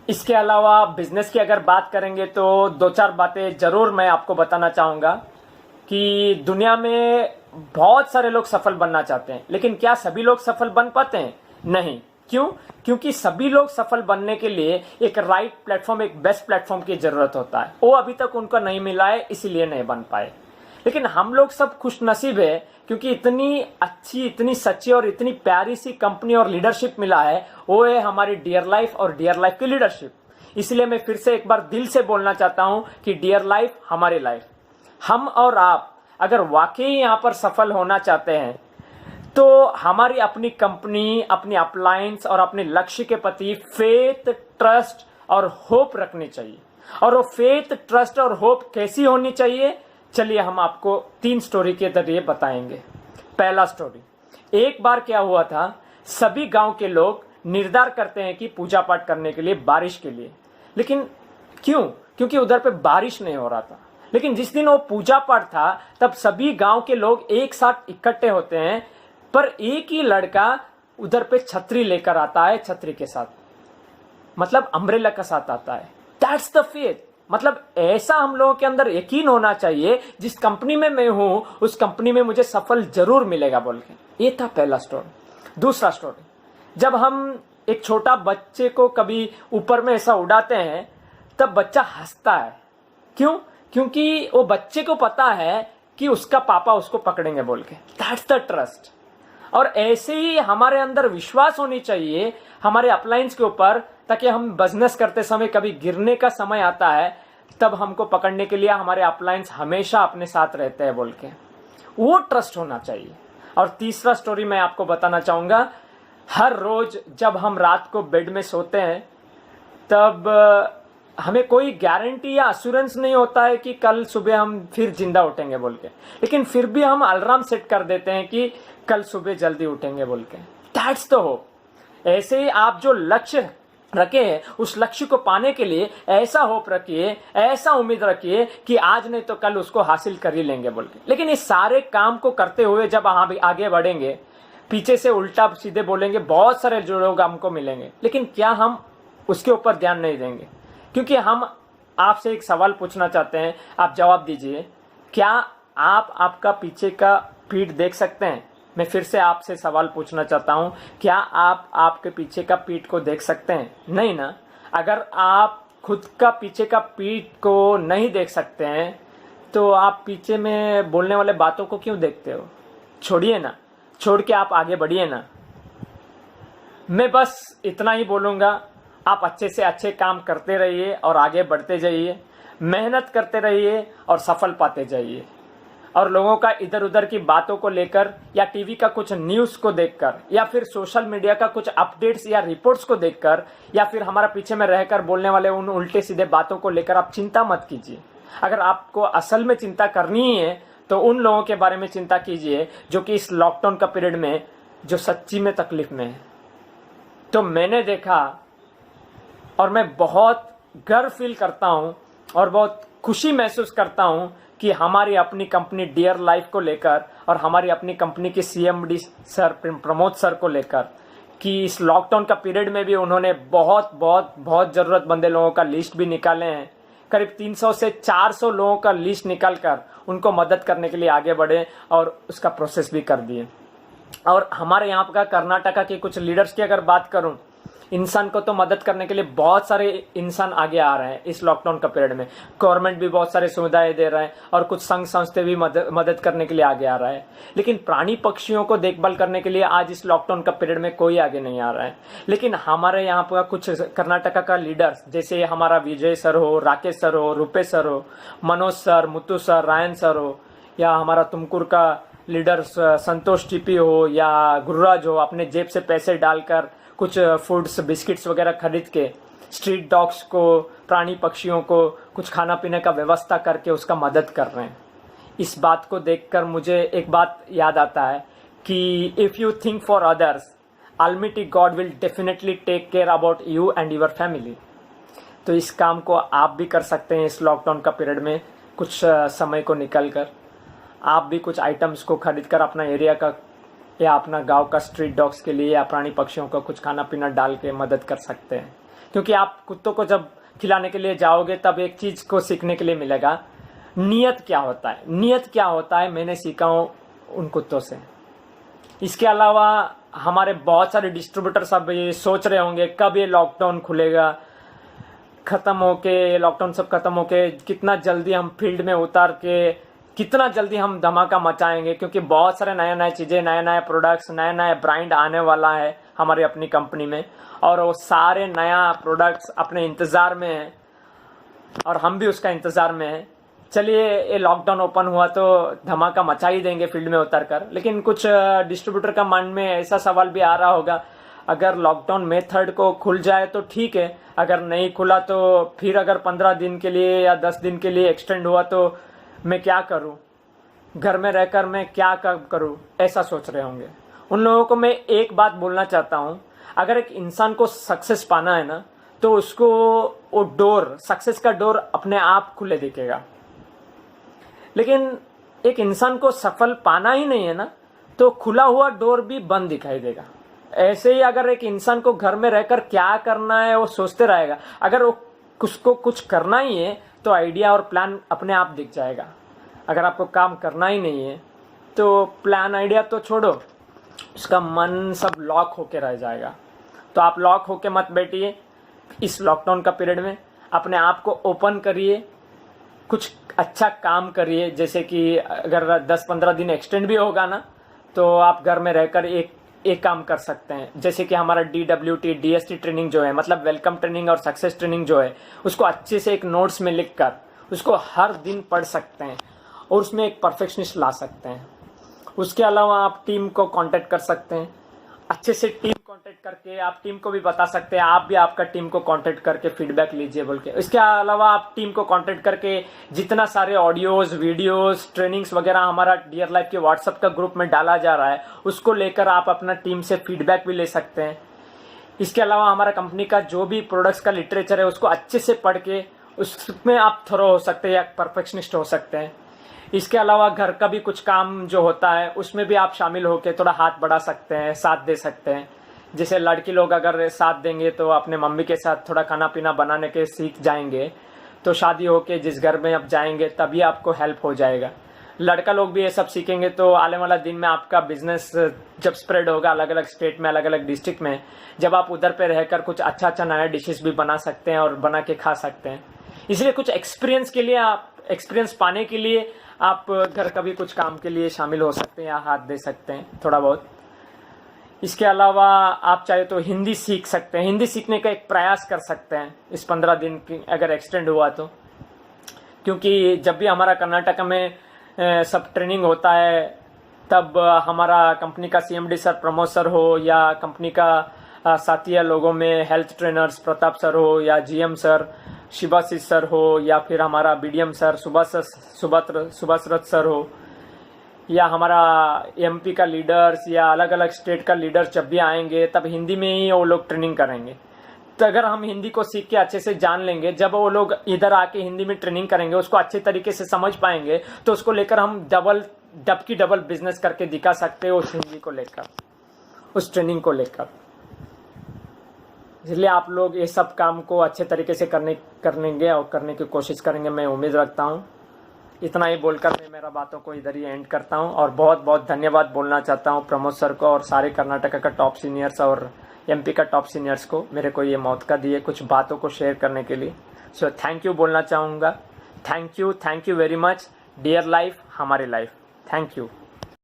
इसके अलावा बिजनेस की अगर बात करेंगे तो दो चार बातें जरूर मैं आपको बताना चाहूंगा कि दुनिया में बहुत सारे लोग सफल बनना चाहते हैं, लेकिन क्या सभी लोग सफल बन पाते हैं? नहीं। क्यों? क्योंकि सभी लोग सफल बनने के लिए एक राइट प्लेटफॉर्म, एक बेस्ट प्लेटफॉर्म की जरूरत होता है। वो अभी तक उनको नहीं मिला है, इसीलिए नहीं बन पाए। लेकिन हम लोग सब खुश नसीब है क्योंकि इतनी अच्छी, इतनी सच्ची और इतनी प्यारी सी कंपनी और लीडरशिप मिला है। वो है हमारी डियर लाइफ और डियर लाइफ की लीडरशिप। इसलिए मैं फिर से एक बार दिल से बोलना चाहता हूं कि डियर लाइफ हमारी लाइफ। हम और आप अगर वाकई यहां पर सफल होना चाहते हैं तो हमारी अपनी कंपनी, अपनी अपलायंस और अपने लक्ष्य के प्रति फेथ, ट्रस्ट और होप रखनी चाहिए। और वो फेथ, ट्रस्ट और होप कैसी होनी चाहिए, चलिए हम आपको 3 स्टोरी के जरिए बताएंगे। पहला स्टोरी, एक बार क्या हुआ था, सभी गांव के लोग निर्धार करते हैं कि पूजा पाठ करने के लिए, बारिश के लिए। लेकिन क्यों? क्योंकि उधर पे बारिश नहीं हो रहा था। लेकिन जिस दिन वो पूजा पाठ था तब सभी गांव के लोग एक साथ इकट्ठे होते हैं, पर एक ही लड़का उधर पे छतरी लेकर आता है, छतरी के साथ, मतलब अम्ब्रेला के साथ आता है। That's the faith. मतलब ऐसा हम लोगों के अंदर यकीन होना चाहिए, जिस कंपनी में मैं हूं उस कंपनी में मुझे सफल जरूर मिलेगा बोल के। ये था पहला स्टोरी। दूसरा स्टोरी, जब हम एक छोटा बच्चे को कभी ऊपर में ऐसा उड़ाते हैं तब बच्चा हंसता है। क्यों? क्योंकि वो बच्चे को पता है कि उसका पापा उसको पकड़ेंगे बोल के। That's the trust. और ऐसे ही हमारे अंदर विश्वास होनी चाहिए हमारे अपलायंस के ऊपर, ताकि हम बिजनेस करते समय कभी गिरने का समय आता है तब हमको पकड़ने के लिए हमारे अपलायंस हमेशा अपने साथ रहते हैं बोल के। वो ट्रस्ट होना चाहिए। और तीसरा स्टोरी मैं आपको बताना चाहूंगा, हर रोज जब हम रात को बेड में सोते हैं तब हमें कोई गारंटी या अश्योरेंस नहीं होता है कि कल सुबह हम फिर जिंदा उठेंगे बोल के, लेकिन फिर भी हम अलार्म सेट कर देते हैं कि कल सुबह जल्दी उठेंगे बोल के। That's the hope. ऐसे ही आप जो लक्ष्य रखे हैं उस लक्ष्य को पाने के लिए ऐसा होप रखिए, ऐसा उम्मीद रखिए कि आज नहीं तो कल उसको हासिल कर ही लेंगे बोल के। लेकिन इस सारे काम को करते हुए जब हम आगे बढ़ेंगे, पीछे से उल्टा सीधे बोलेंगे, बहुत सारे जो लोग हमको मिलेंगे, लेकिन क्या हम उसके ऊपर ध्यान नहीं देंगे? क्योंकि हम आपसे एक सवाल पूछना चाहते हैं, आप जवाब दीजिए। क्या आप आपका पीछे का पीठ देख सकते हैं? मैं फिर से आपसे सवाल पूछना चाहता हूं, क्या आप आपके पीछे का पीठ को देख सकते हैं? नहीं ना। अगर आप खुद का पीछे का पीठ को नहीं देख सकते हैं तो आप पीछे में बोलने वाले बातों को क्यों देखते हो? छोड़िए ना, छोड़ के आप आगे बढ़िए ना। मैं बस इतना ही बोलूंगा, आप अच्छे से अच्छे काम करते रहिए और आगे बढ़ते जाइए, मेहनत करते रहिए और सफल पाते जाइए। और लोगों का इधर उधर की बातों को लेकर या टीवी का कुछ न्यूज़ को देखकर या फिर सोशल मीडिया का कुछ अपडेट्स या रिपोर्ट्स को देखकर या फिर हमारा पीछे में रहकर बोलने वाले उन उल्टे सीधे बातों को लेकर आप चिंता मत कीजिए। अगर आपको असल में चिंता करनी ही है तो उन लोगों के बारे में चिंता कीजिए जो कि इस लॉकडाउन का पीरियड में जो सच्ची में तकलीफ में है। तो मैंने देखा और मैं बहुत गर्व फील करता हूं और बहुत खुशी महसूस करता हूं कि हमारी अपनी कंपनी डियर लाइफ को लेकर और हमारी अपनी कंपनी के सीएमडी सर प्रमोद सर को लेकर कि इस लॉकडाउन का पीरियड में भी उन्होंने बहुत बहुत बहुत ज़रूरतमंद लोगों का लिस्ट भी निकाले हैं। करीब 300 से 400 लोगों का लिस्ट निकाल कर उनको मदद करने के लिए आगे बढ़े और उसका प्रोसेस भी कर दिए। और हमारे यहाँ का कर्नाटका के कुछ लीडर्स की अगर बात करूँ, इंसान को तो मदद करने के लिए बहुत सारे इंसान आगे आ रहे हैं इस लॉकडाउन का पीरियड में। गवर्नमेंट भी बहुत सारे सुविधाएं दे रहे हैं और कुछ संघ संस्थे भी मदद करने के लिए आगे आ रहा है। लेकिन प्राणी पक्षियों को देखभाल करने के लिए आज इस लॉकडाउन का पीरियड में कोई आगे नहीं आ रहा है। लेकिन हमारे यहाँ पर कुछ कर्नाटका का लीडर्स, जैसे हमारा विजय सर हो, राकेश सर हो, रूपेश सर हो, Manoj sir, Muthu sir, Ryan sir हो, या हमारा तुमकुर का लीडर्स संतोष टीपी हो या गुरुराज हो, अपने जेब से पैसे डालकर कुछ फूड्स, बिस्किट्स वगैरह खरीद के स्ट्रीट डॉग्स को, प्राणी पक्षियों को कुछ खाना पीने का व्यवस्था करके उसका मदद कर रहे हैं। इस बात को देखकर मुझे एक बात याद आता है कि if you think for others, almighty God will definitely take care about you and your family. तो इस काम को आप भी कर सकते हैं इस लॉकडाउन का पीरियड में। कुछ समय को निकल कर आप भी कुछ आइटम्स को खरीद कर अपना एरिया का या अपना गांव का स्ट्रीट डॉग्स के लिए या प्राणी पक्षियों को कुछ खाना पीना डाल के मदद कर सकते हैं। क्योंकि आप कुत्तों को जब खिलाने के लिए जाओगे तब एक चीज को सीखने के लिए मिलेगा, नियत क्या होता है। नियत क्या होता है मैंने सीखा हूं उन कुत्तों से। इसके अलावा हमारे बहुत सारे डिस्ट्रीब्यूटर सब ये सोच रहे होंगे कब ये लॉकडाउन खुलेगा, खत्म होके लॉकडाउन सब खत्म होके कितना जल्दी हम फील्ड में उतार के कितना जल्दी हम धमाका मचाएंगे, क्योंकि बहुत सारे नए नए चीजें, नए नए प्रोडक्ट्स, नए नए ब्रांड आने वाला है हमारी अपनी कंपनी में, और वो सारे नया प्रोडक्ट्स अपने इंतजार में है और हम भी उसका इंतजार में है। चलिए ये लॉकडाउन ओपन हुआ तो धमाका मचा ही देंगे फील्ड में उतर कर। लेकिन कुछ डिस्ट्रीब्यूटर का मन में ऐसा सवाल भी आ रहा होगा, अगर लॉकडाउन मई 3 को खुल जाए तो ठीक है, अगर नहीं खुला तो फिर अगर 15 दिन के लिए या 10 दिन के लिए एक्सटेंड हुआ तो मैं क्या करूं, घर में रहकर मैं क्या करूं, ऐसा सोच रहे होंगे। उन लोगों को मैं एक बात बोलना चाहता हूं, अगर एक इंसान को सक्सेस पाना है ना तो उसको वो डोर, सक्सेस का डोर अपने आप खुले दिखेगा। लेकिन एक इंसान को सफल पाना ही नहीं है ना तो खुला हुआ डोर भी बंद दिखाई देगा। ऐसे ही अगर एक इंसान को घर में रहकर क्या करना है वो सोचते रहेगा, अगर वो उसको कुछ करना ही है तो आइडिया और प्लान अपने आप दिख जाएगा। अगर आपको काम करना ही नहीं है तो प्लान आइडिया तो छोड़ो, उसका मन सब लॉक होके रह जाएगा। तो आप लॉक होके मत बैठिए इस लॉकडाउन का पीरियड में, अपने आप को ओपन करिए, कुछ अच्छा काम करिए। जैसे कि अगर 10-15 दिन एक्सटेंड भी होगा ना तो आप घर में रहकर एक काम कर सकते हैं। जैसे कि हमारा DWT DST ट्रेनिंग जो है, मतलब वेलकम ट्रेनिंग और सक्सेस ट्रेनिंग जो है, उसको अच्छे से एक नोट्स में लिख कर उसको हर दिन पढ़ सकते हैं और उसमें एक परफेक्शनिस्ट ला सकते हैं। उसके अलावा आप टीम को कांटेक्ट कर सकते हैं, अच्छे से टीम कांटेक्ट करके आप टीम को भी बता सकते हैं, आप भी आपका टीम को कांटेक्ट करके फीडबैक लीजिए बोल के। इसके अलावा आप टीम को कांटेक्ट करके जितना सारे ऑडियोज, वीडियोस, ट्रेनिंग्स वगैरह हमारा डियर लाइफ के व्हाट्सएप का ग्रुप में डाला जा रहा है, उसको लेकर आप अपना टीम से फीडबैक भी ले सकते हैं। इसके अलावा हमारा कंपनी का जो भी प्रोडक्ट्स का लिटरेचर है उसको अच्छे से पढ़ के उसमें आप थरो हो सकते हैं या परफेक्शनिस्ट हो सकते हैं। इसके अलावा घर का भी कुछ काम जो होता है उसमें भी आप शामिल होकर थोड़ा हाथ बढ़ा सकते हैं, साथ दे सकते हैं। जैसे लड़की लोग अगर साथ देंगे तो अपने मम्मी के साथ थोड़ा खाना पीना बनाने के सीख जाएंगे, तो शादी होके जिस घर में आप जाएंगे तभी आपको हेल्प हो जाएगा। लड़का लोग भी ये सब सीखेंगे तो आने वाला दिन में आपका बिजनेस जब स्प्रेड होगा अलग अलग स्टेट में, अलग अलग डिस्ट्रिक्ट में, जब आप उधर पे रहकर कुछ अच्छा अच्छा नया डिशेस भी बना सकते हैं और बना के खा सकते हैं। इसलिए कुछ एक्सपीरियंस के लिए, आप एक्सपीरियंस पाने के लिए आप घर का भी कुछ काम के लिए शामिल हो सकते हैं या हाथ दे सकते हैं थोड़ा बहुत। इसके अलावा आप चाहे तो हिंदी सीख सकते हैं, हिंदी सीखने का एक प्रयास कर सकते हैं इस 15 दिन की अगर एक्सटेंड हुआ तो। क्योंकि जब भी हमारा कर्नाटक में सब ट्रेनिंग होता है तब हमारा कंपनी का CMD सर, प्रमोद सर हो, या कंपनी का साथिया लोगों में हेल्थ ट्रेनर्स प्रताप सर हो, या GM सर शिवाशीष सर हो, या फिर हमारा BDM सर सुभाष रथ सर हो, या हमारा MP का लीडर्स या अलग अलग स्टेट का लीडर्स जब भी आएंगे तब हिंदी में ही वो लोग ट्रेनिंग करेंगे। तो अगर हम हिंदी को सीख के अच्छे से जान लेंगे, जब वो लोग इधर आके हिंदी में ट्रेनिंग करेंगे, उसको अच्छे तरीके से समझ पाएंगे, तो उसको लेकर हम डबल बिजनेस करके दिखा सकते हैं उस हिंदी को लेकर, उस ट्रेनिंग को लेकर। इसलिए आप लोग ये सब काम को अच्छे तरीके से करेंगे और करने की कोशिश करेंगे, मैं उम्मीद रखता हूँ। इतना ही बोलकर मैं मेरा बातों को इधर ही एंड करता हूँ और बहुत बहुत धन्यवाद बोलना चाहता हूँ प्रमोद सर को और सारे कर्नाटक का टॉप सीनियर्स और MP का टॉप सीनियर्स को, मेरे को ये मौका दिए कुछ बातों को शेयर करने के लिए। सो थैंक यू बोलना चाहूँगा। Thank you very much. Dear life हमारी लाइफ। Thank you.